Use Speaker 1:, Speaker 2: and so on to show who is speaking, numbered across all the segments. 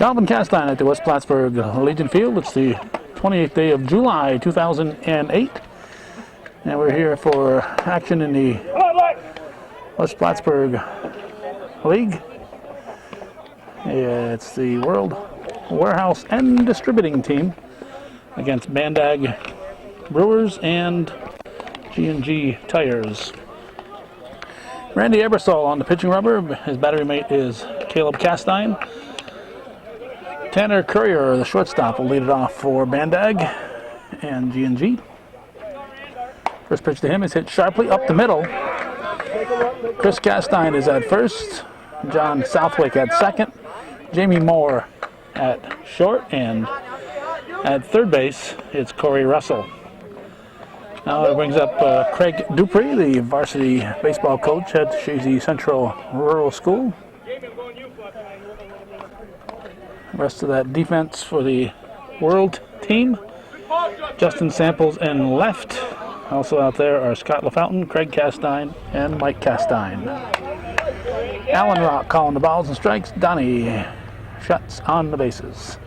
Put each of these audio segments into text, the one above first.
Speaker 1: Calvin Castine at the West Plattsburgh Legion Field. It's the 28th day of July 2008. And we're here for action in the West Plattsburgh League. It's the World Warehouse and Distributing team against Bandag Brewers and G&G Tires. Randy Ebersol on the pitching rubber. His battery mate is Caleb Castine. Tanner Courier, the shortstop, will lead it off for Bandag and G&G. First pitch to him is hit sharply up the middle. Chris Castine is at first. John Southwick at second. Jamie Moore at short, and at third base, it's Corey Russell. Now it brings up Craig Dupree, the varsity baseball coach at Shazy Central Rural School. Rest of that defense for the World team. Justin Samples in left. Also out there are Scott LaFountain, Craig Castine, and Mike Castine. Alan Rock calling the balls and strikes. Donnie Schutz on the bases.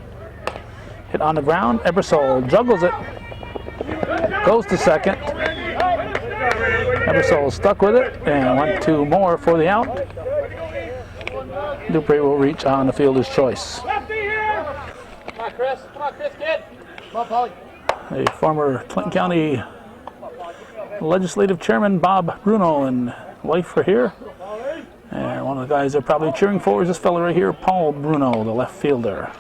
Speaker 1: Hit on the ground. Ebersol juggles it. Goes to second. Ebersol stuck with it and went to Moore for the out. Dupree will reach on the fielder's choice.
Speaker 2: Chris. Come on, Chris, kid. Come on, Polly.
Speaker 1: The former Clinton County Legislative Chairman Bob Bruno and wife are here. And one of the guys they're probably cheering for is this fella right here, Paul Bruno, the left fielder.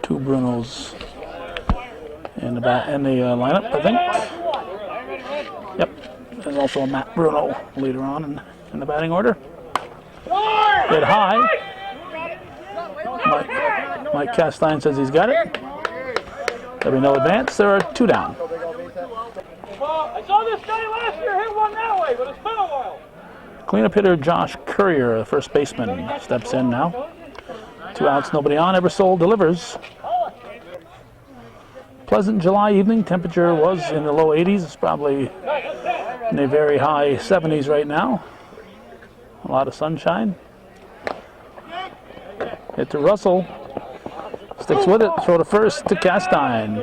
Speaker 1: Two Brunos in the lineup, I think. Yep. There's also a Matt Bruno later on in the batting order. Hit high. Mike Castine says he's got it. There'll be no advance. There are two down.
Speaker 2: I saw this guy last year hit one that way, but it's been a while.
Speaker 1: Cleanup hitter Josh Courier, the first baseman, steps in now. 2 outs, nobody on. Ebersol delivers. Pleasant July evening. Temperature was in the low 80s. It's probably in the very high 70s right now. A lot of sunshine. Hit to Russell. Sticks with it. Throw to first to Castine.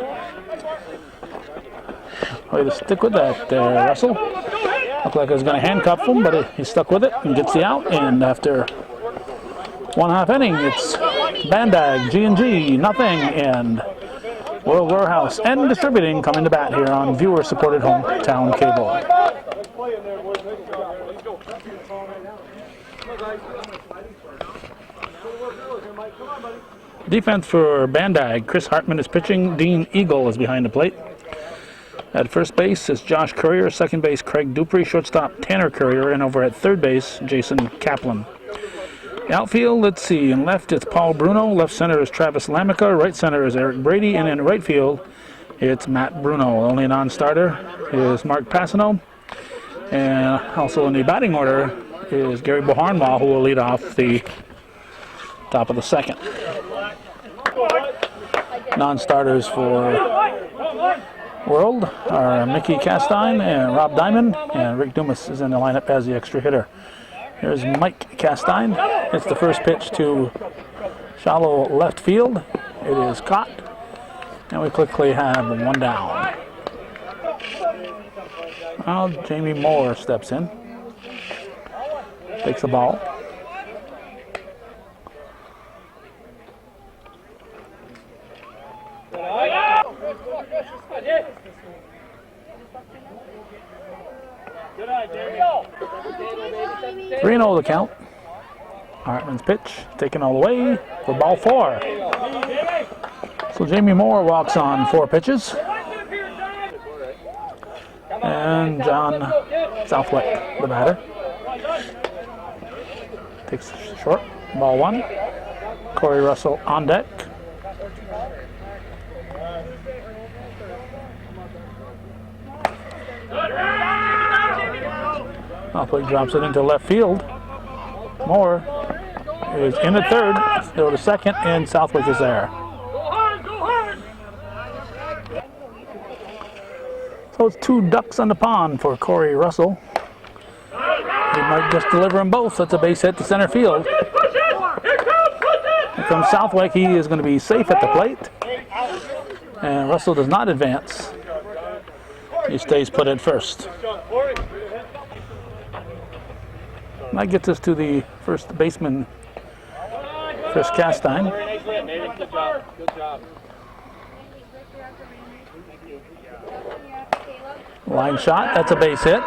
Speaker 1: Way to stick with that there, Russell. Looked like I was going to handcuff him, but he stuck with it and gets the out. And after 1/2 inning, it's Bandag, G&G, nothing, and World Warehouse and Distributing coming to bat here on viewer-supported hometown cable. Defense for Bandag. Chris Hartman is pitching. Dean Eagle is behind the plate. At first base is Josh Courier. Second base, Craig Dupree. Shortstop, Tanner Courier. And over at third base, Jason Kaplan. Outfield, let's see. In left, it's Paul Bruno. Left center is Travis Lamica. Right center is Eric Brady. And in right field, it's Matt Bruno. Only non-starter is Mark Passano. And also in the batting order is Gary Boharnwall, who will lead off the top of the second. Non-starters for World are Mickey Castine and Rob Diamond, and Rick Dumas is in the lineup as the extra hitter. Here's Mike Castine. It's the first pitch to shallow left field. It is caught, and we quickly have one down. Now Jamie Moore steps in, takes the ball.
Speaker 2: Good eye, Jerry.
Speaker 1: 3-0 the count. Hartman's pitch taken all the way for ball 4. So Jamie Moore walks on 4 pitches. And John Southwick, the batter. Takes short, ball 1. Corey Russell on deck. Southwick drops it into left field. Moore is in at third, go to second, and Southwick is there. So it's 2 ducks on the pond for Corey Russell. He might just deliver them both. That's a base hit to center field. Here comes Southwick. He is going to be safe at the plate. And Russell does not advance. He stays put at first. That gets us to the first baseman, Chris Castine. Line shot, that's a base hit.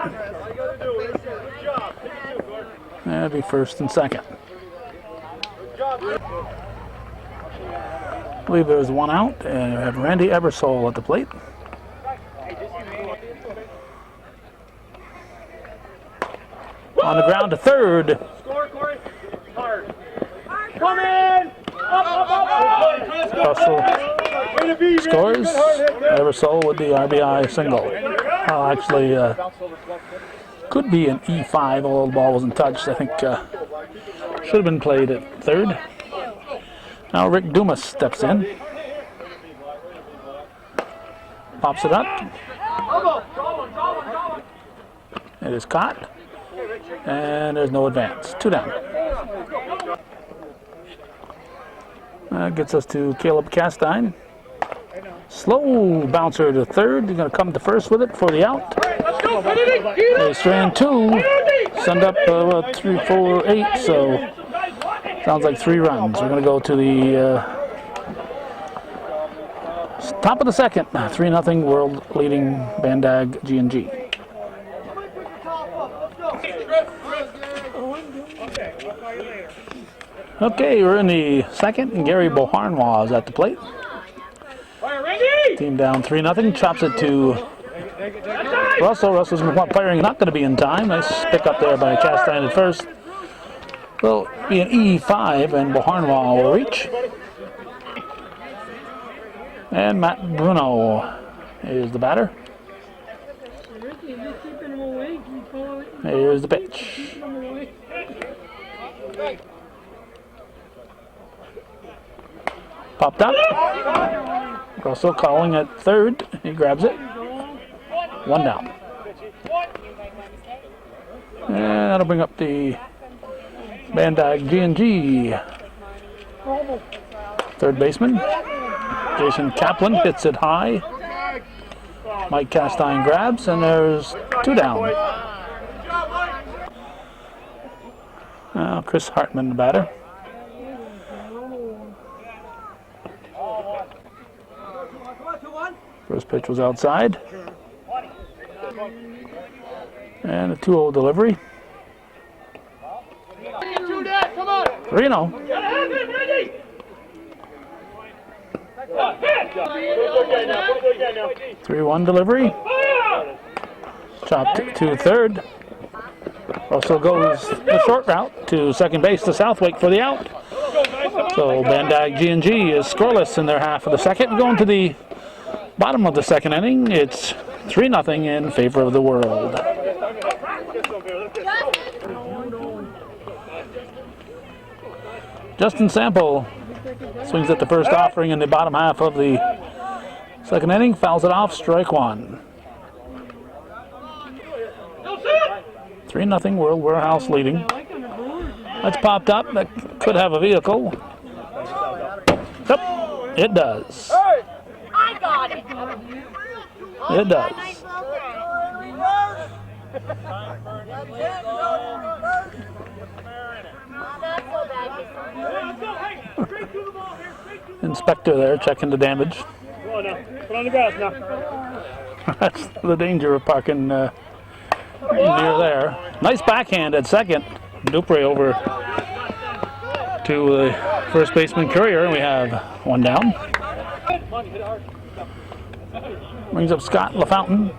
Speaker 1: That'd be first and second. I believe there's one out, and we have Randy Ebersole at the plate. On the ground to third.
Speaker 2: Score, Corey. Hard. Come in.
Speaker 1: Russell scores. Ebersole with the RBI single. Actually, could be an E5, although the ball wasn't touched. I think should have been played at third. Now Rick Dumas steps in. Pops it up. It is caught. And there's no advance. 2 down. That gets us to Caleb Castine. Slow bouncer to third. He's going to come to first with it for the out. They strand 2. Send up 3, 4, 8. So sounds like 3 runs. We're going to go to the top of the second. 3-0 world leading Bandag G&G. Okay, we're in the second, and Gary Boharnois is at the plate. Team down 3-0. Chops it to Russell. Russell's firing, not going to be in time. Nice pick up there by Castine at first. Will be an E5, and Boharnois will reach. And Matt Bruno is the batter. Here's the pitch. Popped up. Russell calling at third. He grabs it. 1 down. And that'll bring up the Bandag G&G third baseman. Jason Kaplan hits it high. Mike Castine grabs, and there's 2 down. Now Chris Hartman, the batter. First pitch was outside. And a 2-0 delivery. 3-0. 3-1 delivery. Chopped to third. Russell goes the short route to second base to Southwick for the out. So Bandag G&G is scoreless in their half of the second. Going to the bottom of the second inning, it's 3-0 in favor of the World. Justin Sample swings at the first offering in the bottom half of the second inning, fouls it off, strike 1. 3-0 World Warehouse leading. That's popped up. That could have a vehicle. Yep, it does.
Speaker 3: I got it.
Speaker 1: It does. Inspector there checking the damage.
Speaker 2: Put on the grass now.
Speaker 1: That's the danger of parking near there. Nice backhand at second. Dupree over to the first baseman Courier, and we have 1 down. Brings up Scott LaFountain.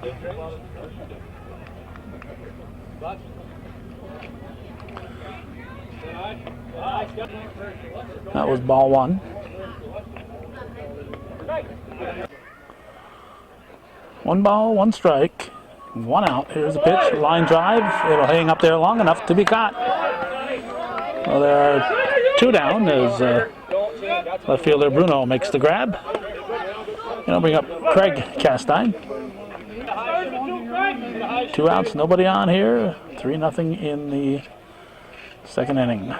Speaker 1: That was ball 1. 1 ball, 1 strike, 1 out. Here's the pitch, line drive. It'll hang up there long enough to be caught. Well, there are 2 down as left fielder Bruno makes the grab. And I'll bring up Craig Castine. 2 outs, nobody on here. 3-0 in the second inning.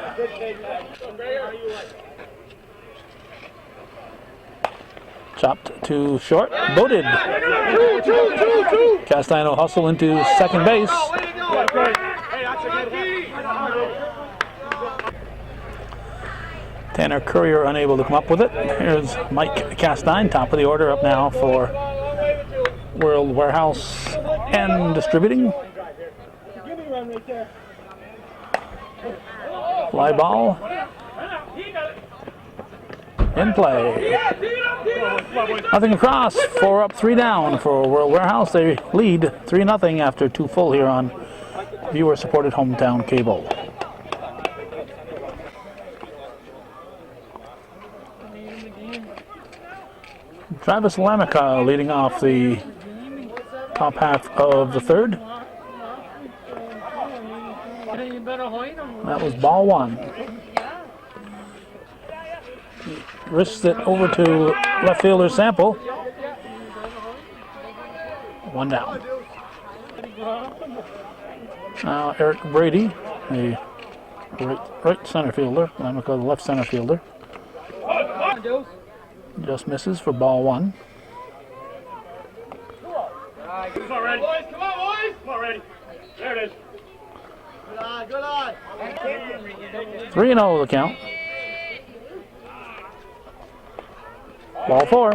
Speaker 1: Chopped to short, boated. Castano hustle into second base. Tanner Courier unable to come up with it. Here's Mike Castine, top of the order, up now for World Warehouse and Distributing. Fly ball in play. Nothing across. 4 up, 3 down for World Warehouse. They lead 3-0 after 2 full here on viewer-supported hometown cable. Travis Lamica leading off the top half of the third. That was ball 1. He risks it over to left fielder Sample. 1 down. Now Eric Brady, a right center fielder. Lamica, the left center fielder. Just misses for ball 1.
Speaker 2: Come on, Red. Boys, come on, boys. Come on, Red. There it is. Good on.
Speaker 1: 3-0 the count. Ball 4.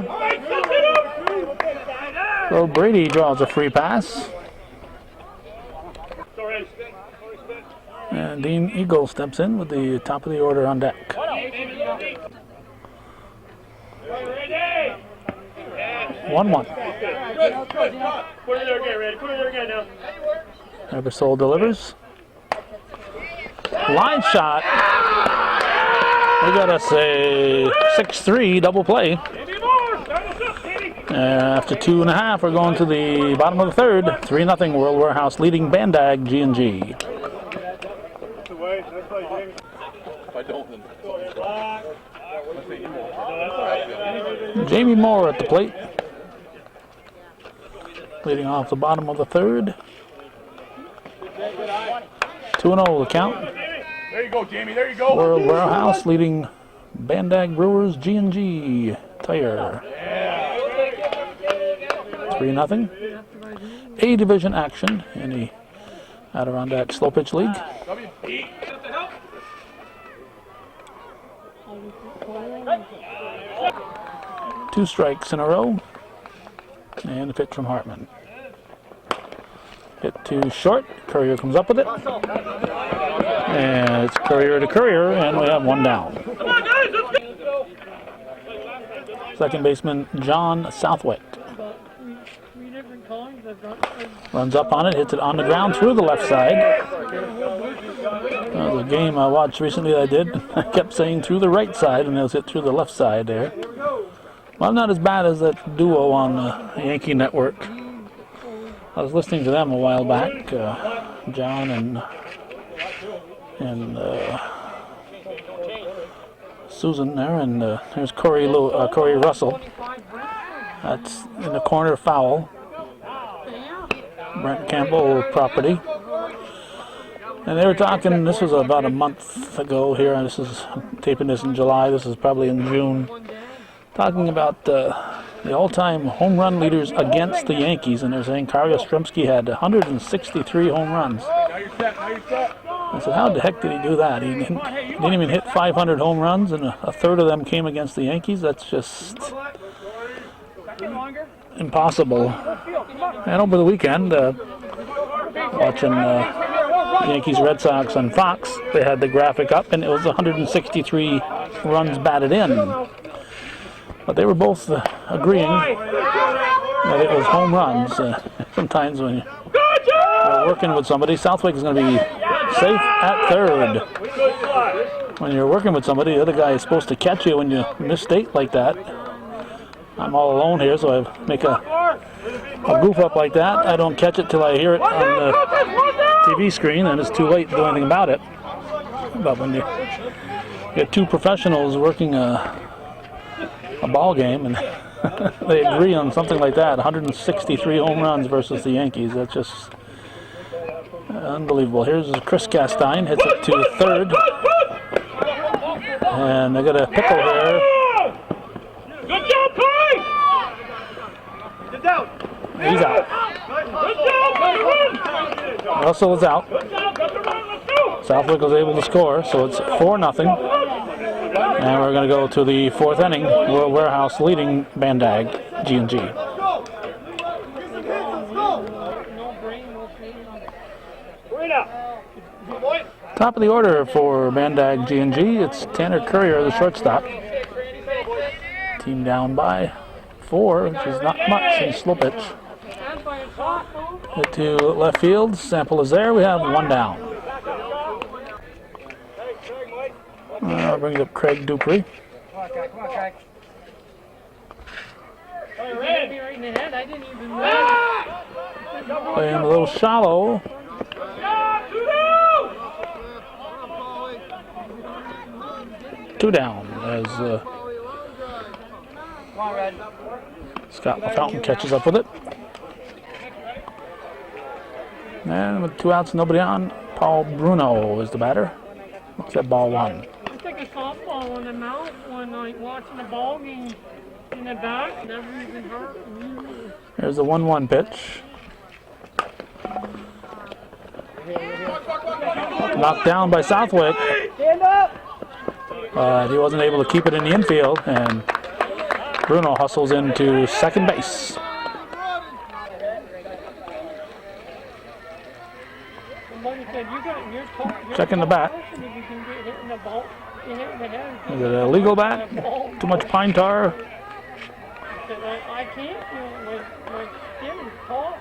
Speaker 1: So Brady draws a free pass. And Dean Eagle steps in with the top of the order on deck. 1-1.
Speaker 2: Put it there again, Red. Put it there again now.
Speaker 1: Ebersol delivers. Line shot. We got us a 6-3 double play. After 2.5, we're going to the bottom of the third. 3-0 World Warehouse leading Bandag G&G. Jamie Moore at the plate. Leading off the bottom of the third. 2-0 the count.
Speaker 2: There you go, Jamie. There you go.
Speaker 1: World Warehouse leading Bandag Brewers G&G Tire. 3-0. A division action in the Adirondack Slow Pitch League. 2 strikes in a row. And a pitch from Hartman. Hit to short. Courier comes up with it. And it's Courier to Courier, and we have 1 down. Second baseman John Southwick runs up on it, hits it on the ground through the left side. The game I watched recently I kept saying through the right side, and it was hit through the left side there. Well, not as bad as that duo on the Yankee Network. I was listening to them a while back, John and Susan there, and there's Corey Russell. That's in the corner foul. Brent Campbell property. And they were talking, this was about a month ago here, and I'm taping this in July, this is probably in June, talking about the all-time home run leaders against the Yankees, and they're saying Kyle Yastrzemski had 163 home runs. I said, how the heck did he do that? He didn't even hit 500 home runs, and a third of them came against the Yankees. That's just impossible. And over the weekend, watching Yankees Red Sox on Fox, they had the graphic up, and it was 163 runs batted in. But they were both agreeing that it was home runs. Sometimes when you're working with somebody, Southwick is going to be safe at third. When you're working with somebody, the other guy is supposed to catch you when you misstate like that. I'm all alone here, so I make a goof up like that. I don't catch it till I hear it on the TV screen, and it's too late to do anything about it. But when you get 2 professionals working a ball game, and they agree on something like that. 163 home runs versus the Yankees. That's just unbelievable. Here's Chris Castine, hits it to third. And they got a pickle here.
Speaker 2: Good job, Corey! Get down!
Speaker 1: He's out.
Speaker 2: Good job,
Speaker 1: Russell is out.
Speaker 2: Good job, let's go!
Speaker 1: Southwick was able to score, so it's 4-0. And we're going to go to the fourth inning. World Warehouse leading Bandag G&G. Top of the order for Bandag G&G. It's Tanner Courier, the shortstop. Team down by 4, which is not much in slow pitch. Hit to left field. Sample is there. We have 1 down. Brings up Craig Dupree. Playing a little shallow. Two down as Scott LaFountain catches up with it. And with 2 outs, nobody on, Paul Bruno is the batter. Looks at ball 1.
Speaker 4: I took a softball on the mount one night watching the ball game in the back. Never even hurt.
Speaker 1: Here's the 1-1 pitch. Knocked down by Southwick.
Speaker 2: Stand up!
Speaker 1: He wasn't able to keep it in the infield, and Bruno hustles into second base. Checking the bat. Is it a legal bat? Too much pine tar?
Speaker 4: I can't, my skin is taut.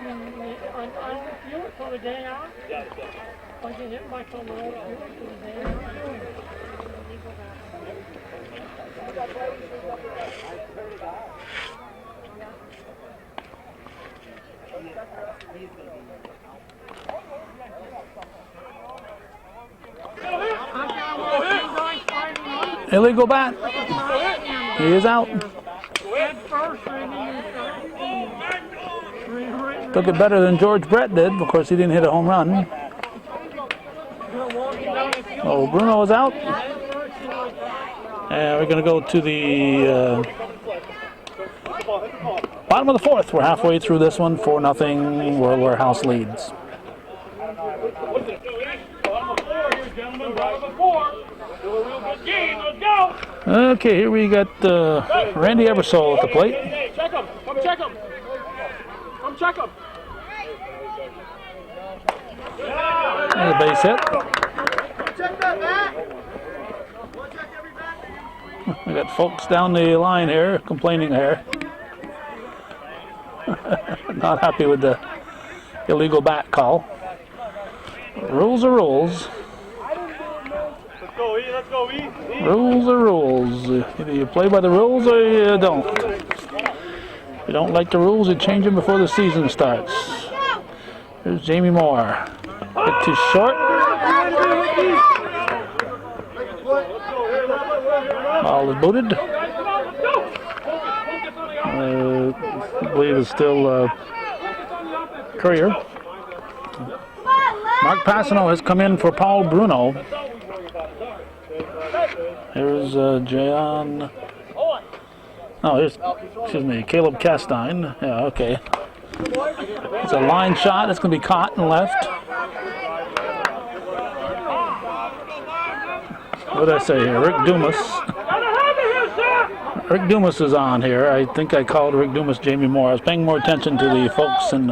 Speaker 4: I don't feel it for the day out. If I get hit by something, I don't feel it for the day out.
Speaker 1: Illegal bat. He is out. Took it better than George Brett did. Of course, he didn't hit a home run. Oh, Bruno is out. And we're going to go to the bottom of the fourth. We're halfway through this one. 4-0. World Warehouse leads. Okay, here we got Randy Ebersole at the plate.
Speaker 2: Hey, check him! Come check him! Come check him!
Speaker 1: There's a base hit.
Speaker 2: Check that bat! Check every bat!
Speaker 1: We got folks down the line here complaining here. Not happy with the illegal bat call. Rules are rules.
Speaker 2: Let's go, E. Let's go, E.
Speaker 1: Rules are rules. Either you play by the rules or you don't. If you don't like the rules, you change them before the season starts. Here's Jamie Moore. Hit too short. Ball is booted. I believe it's still Courier. Mark Passano has come in for Paul Bruno. Here's Jayon. Oh, here's, excuse me, Caleb Castine. Yeah, okay. It's a line shot. It's going to be caught and left. What did I say here? Rick Dumas. Rick Dumas is on here. I think I called Rick Dumas Jamie Moore. I was paying more attention to the folks in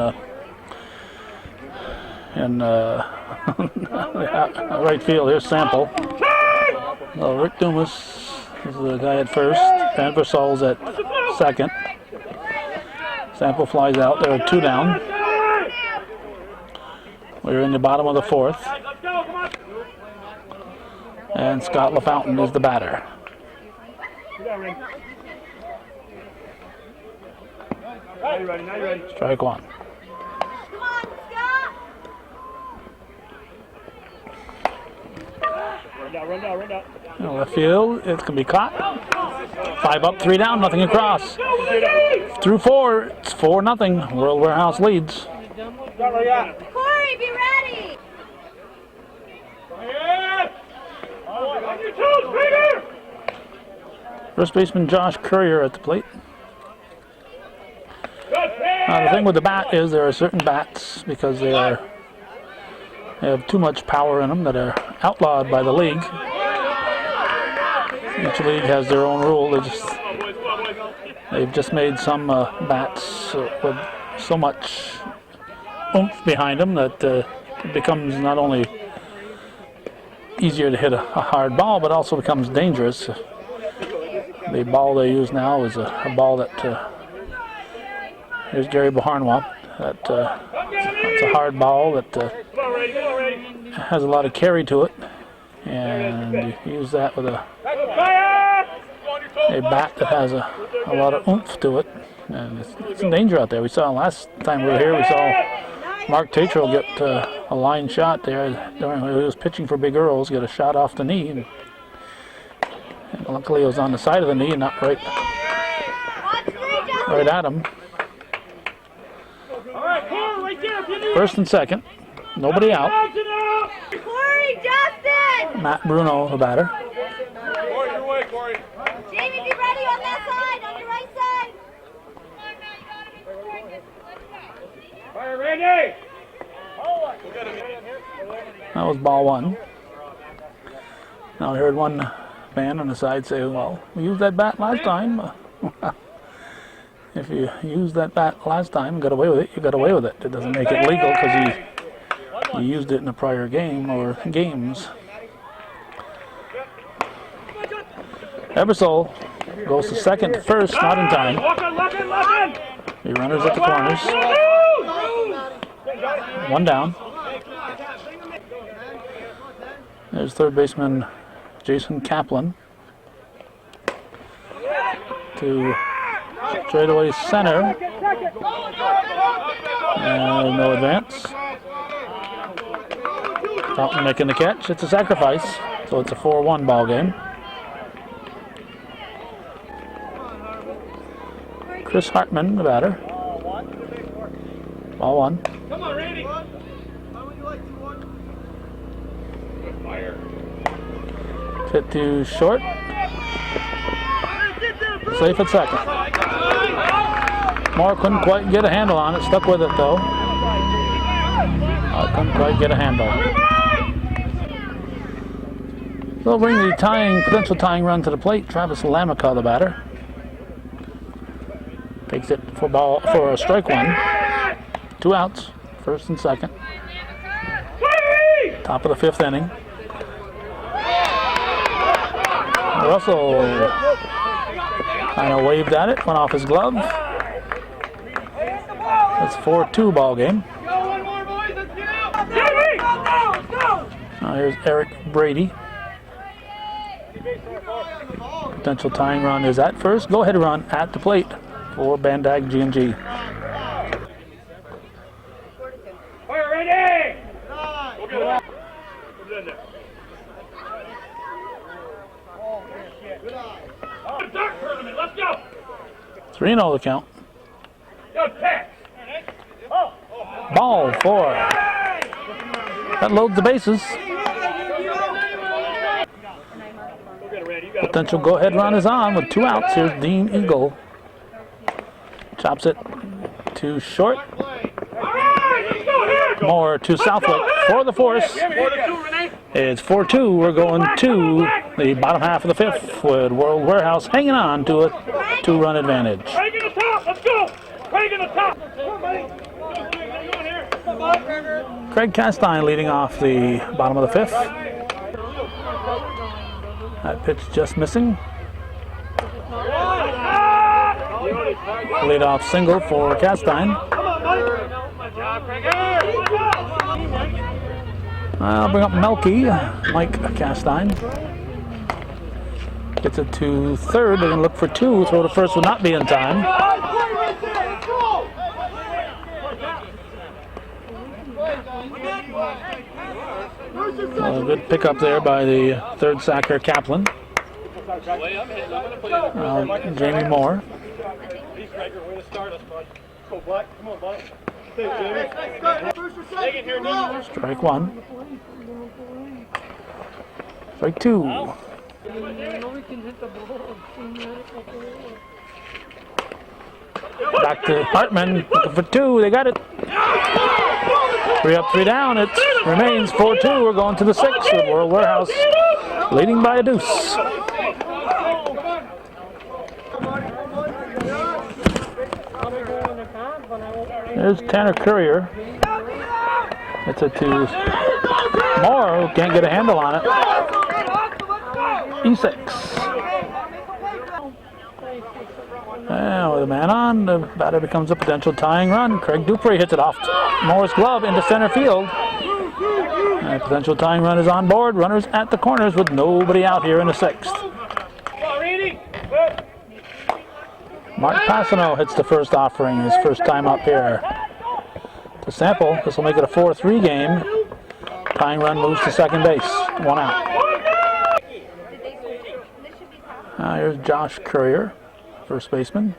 Speaker 1: right field. Here's Sample. Well, Rick Dumas is the guy at first. Ebersole's at second. Sample flies out. There are 2 down. We're in the bottom of the fourth. And Scott LaFountain is the batter.
Speaker 2: Now you're ready, now you're ready.
Speaker 1: Strike 1.
Speaker 3: Come on, Scott!
Speaker 2: Run down.
Speaker 1: Left field, it's going to be caught. 5 up, 3 down, nothing across. Through 4, it's 4-0. World Warehouse leads.
Speaker 3: Corey, be ready.
Speaker 1: First baseman Josh Courier at the plate. The thing with the bat is there are certain bats, because they have too much power in them, that are outlawed by the league. Each league has their own rule. They've just made some bats with so much oomph behind them that it becomes not only easier to hit a hard ball, but also becomes dangerous. The ball they use now is a ball that here's Gary Baharnwap. It's a hard ball that has a lot of carry to it, and you use that with a bat that has a lot of oomph to it, and it's in danger out there. We saw last time we were here, we saw Mark Tatro get a line shot there when he was pitching for Big Earls, get a shot off the knee, and luckily it was on the side of the knee and not right at him. First and second, nobody out.
Speaker 3: Corey, Justin.
Speaker 1: Matt Bruno, the batter.
Speaker 3: Jamie, be ready on that side, on your right side.
Speaker 2: Fire ready!
Speaker 1: That was ball 1. Now I heard one man on the side say, well, we used that bat last time. If you used that bat last time and got away with it, you got away with it. It doesn't make it legal because you used it in a prior game or games. Ebersol goes to second, first, not in time. The runners at the corners. 1 down. There's third baseman Jason Kaplan to straightaway center. And no advance. Fountain making the catch. It's a sacrifice, so it's a 4-1 ball game. Chris Hartman, the batter. Ball 1.
Speaker 2: Come on, Randy!
Speaker 1: Hit to short. Safe at second. Moore couldn't quite get a handle on it. Stuck with it though. Couldn't quite get a handle. They'll bring the potential tying run to the plate. Travis Lamica, the batter. Takes it for a strike 1. 2 outs, first and second. Top of the 5th inning. Russell kind of waved at it, went off his glove. It's 4-2 ball game. Now here's Eric Brady. Potential tying run is at first. Go ahead run at the plate for BB-G&G.
Speaker 2: Fire ready! Dark tournament, let's go!
Speaker 1: 3-0 the count.
Speaker 2: Good pass!
Speaker 1: Ball 4. That loads the bases. Potential go-ahead run is on with 2 outs. Here's Dean Eagle. Chops it to short. More to Southwick for the force. It's 4-2. We're going to the bottom half of the 5th with World Warehouse hanging on to a 2-run advantage.
Speaker 2: Craig in the top, let's go! Craig in the top!
Speaker 1: Craig Castine leading off the bottom of the 5th. That pitch just missing. Lead off single for Castine. I'll bring up Melky, Mike Castine. Gets it to third. They're going to look for 2. Throw to first would not be in time. A good pickup there by the third sacker, Kaplan. Jamie Moore. Strike one. Strike two. Back to Hartman, looking for two. They got it. 3 up, 3 down. It remains 4-2. We're going to the 6th with World Warehouse leading by a deuce. There's Tanner Courier. It's a two. Moore can't get a handle on it. E6. With a man on, the batter becomes a potential tying run. Craig Dupree hits it off Moore's glove into center field. And a potential tying run is on board. Runners at the corners with nobody out here in the 6th. Mark Passano hits the first offering, his first time up here. To Sample, this will make it a 4-3 game. Tying run moves to second base, 1 out. Here's Josh Courier, first baseman.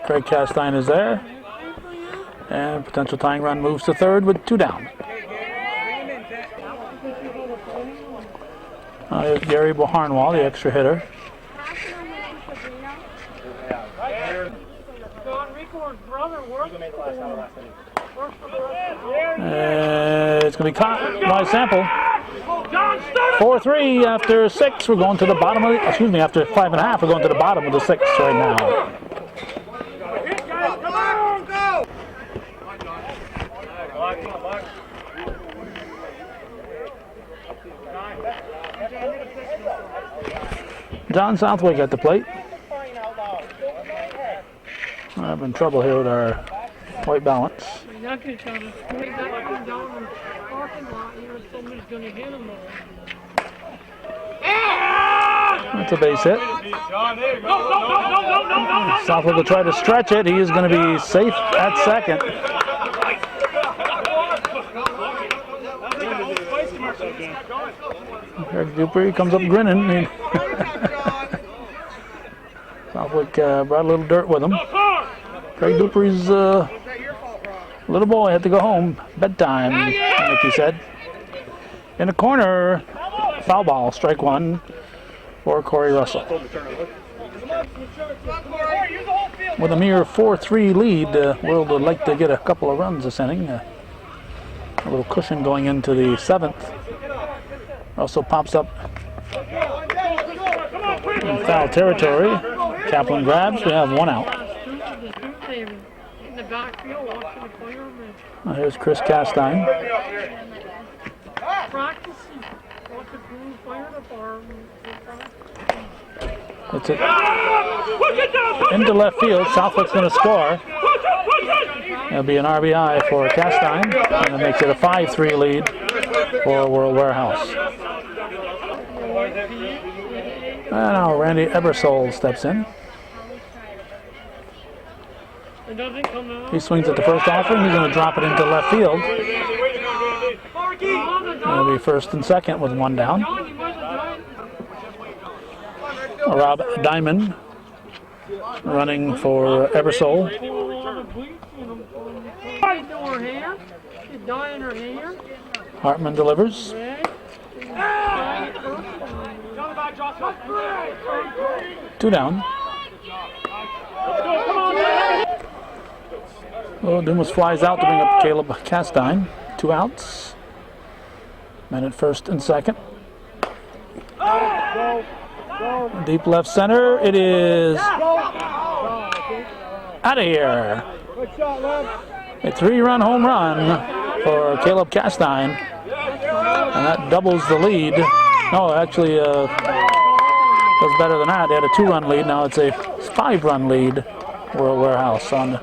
Speaker 1: Craig Castine is there. And potential tying run moves to third with 2 down. Here's Gary Boharnwall, the extra hitter. It's going to be caught by Sample. 4-3 after 6. We're going to the bottom of the, after 5.5, we're going to the bottom of the 6th right now. John Southwick at the plate. We're having trouble here with our white balance. That's a base hit. Southwick will try to stretch it. He is going to be safe at second. Craig Dupree comes up grinning. Southwick brought a little dirt with him. Craig Dupree's little boy had to go home. Bedtime, like he said. In the corner, foul ball, strike one for Corey Russell. With a mere 4-3 lead, World would like to get a couple of runs this inning. A little cushion going into the 7th. Russell pops up in foul territory. Kaplan grabs. We have 1 out. Here's Chris Castine. It's it into left field. Southwick's going to score. It'll be an RBI for Castine, and it makes it a 5-3 lead for World Warehouse. And now Randy Ebersole steps in. He swings at the first offering. He's going to drop it into left field. It'll be first and second with 1 down. Rob Diamond running for Ebersole. Hartman delivers. 2 down. Dumas flies out to bring up Caleb Castine. 2 outs. Men at first and second. Deep left center. It is out of here. A 3-run home run for Caleb Castine. And that doubles the lead. No, actually, does better than that. They had a 2-run lead. Now it's a 5-run lead. World Warehouse on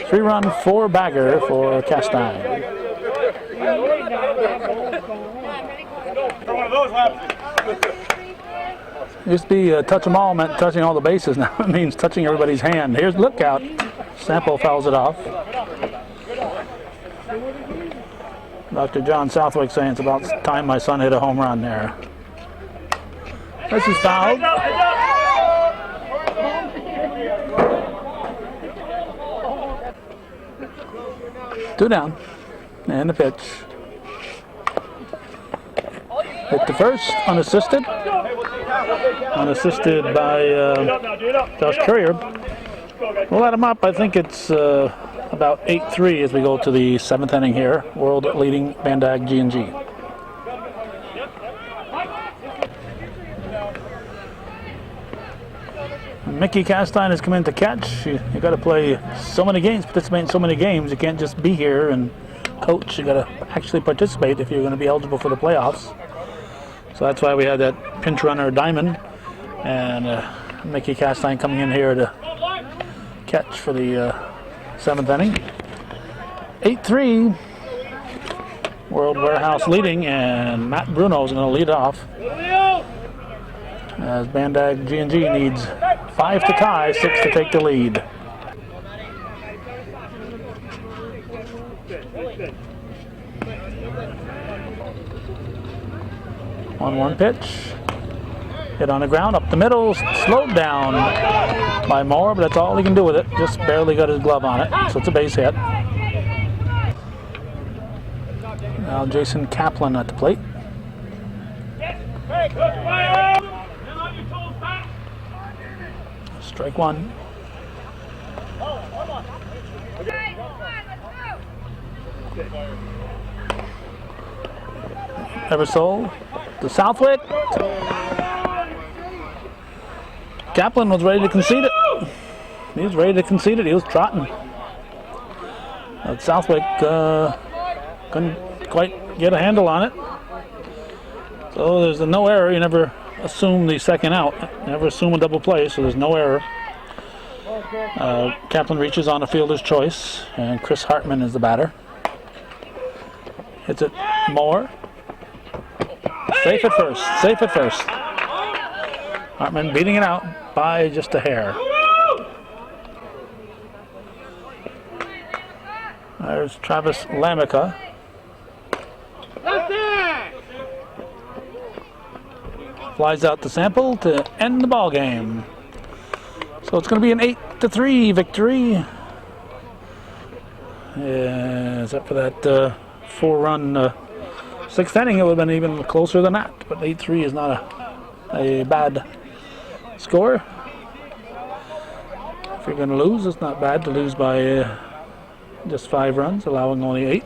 Speaker 1: 3-run 4-bagger for Castine. Used to be touch them all meant touching all the bases. Now it means touching everybody's hand. Here's look out. Sample fouls it off. Dr. John Southwick saying it's about time my son hit a home run there. This is fouled. Two down. And the pitch. Hit the first, unassisted. Unassisted by Josh Courier. We'll let him up. I think it's about 8-3 as we go to the 7th inning here. World leading Bandag G&G. Mickey Castine has come in to catch. You got to play so many games, participate in so many games. You can't just be here and coach. You got to actually participate if you're going to be eligible for the playoffs. So that's why we had that pinch runner Diamond and Mickey Castine coming in here to catch for the 7th inning. 8-3. World Warehouse leading, and Matt Bruno is going to lead off as Bandag G&G needs 5 to tie, 6 to take the lead. One pitch. Hit on the ground, up the middle, slowed down by Moore, but that's all he can do with it. Just barely got his glove on it, so it's a base hit. Now Jason Kaplan at the plate. Strike one. Eversole to Southwick. Kaplan was ready to concede it. He was ready to concede it. He was trotting. But Southwick couldn't quite get a handle on it. So there's a no error. You never assume the second out. Never assume a double play, so there's no error. Kaplan reaches on a fielder's choice, and Chris Hartman is the batter. Hits it Moore. Safe at first. Safe at first. Hartman beating it out by just a hair. There's Travis Lamica. Flies out to Sample to end the ball game. So it's going to be an 8-3 victory. Except for that 4-run 6th inning, it would have been even closer than that. But 8-3 is not a bad score. If you're going to lose, it's not bad to lose by just 5 runs, allowing only 8.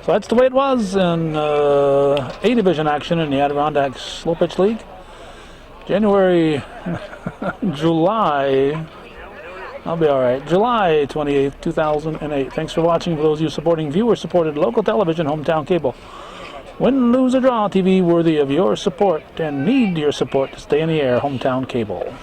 Speaker 1: So that's the way it was in A Division action in the Adirondack Slow Pitch League. July, I'll be all right. July 28th, 2008. Thanks for watching. For those of you supporting viewer-supported local television, Hometown Cable. Win, lose, or draw, TV worthy of your support and need your support to stay in the air, Hometown Cable.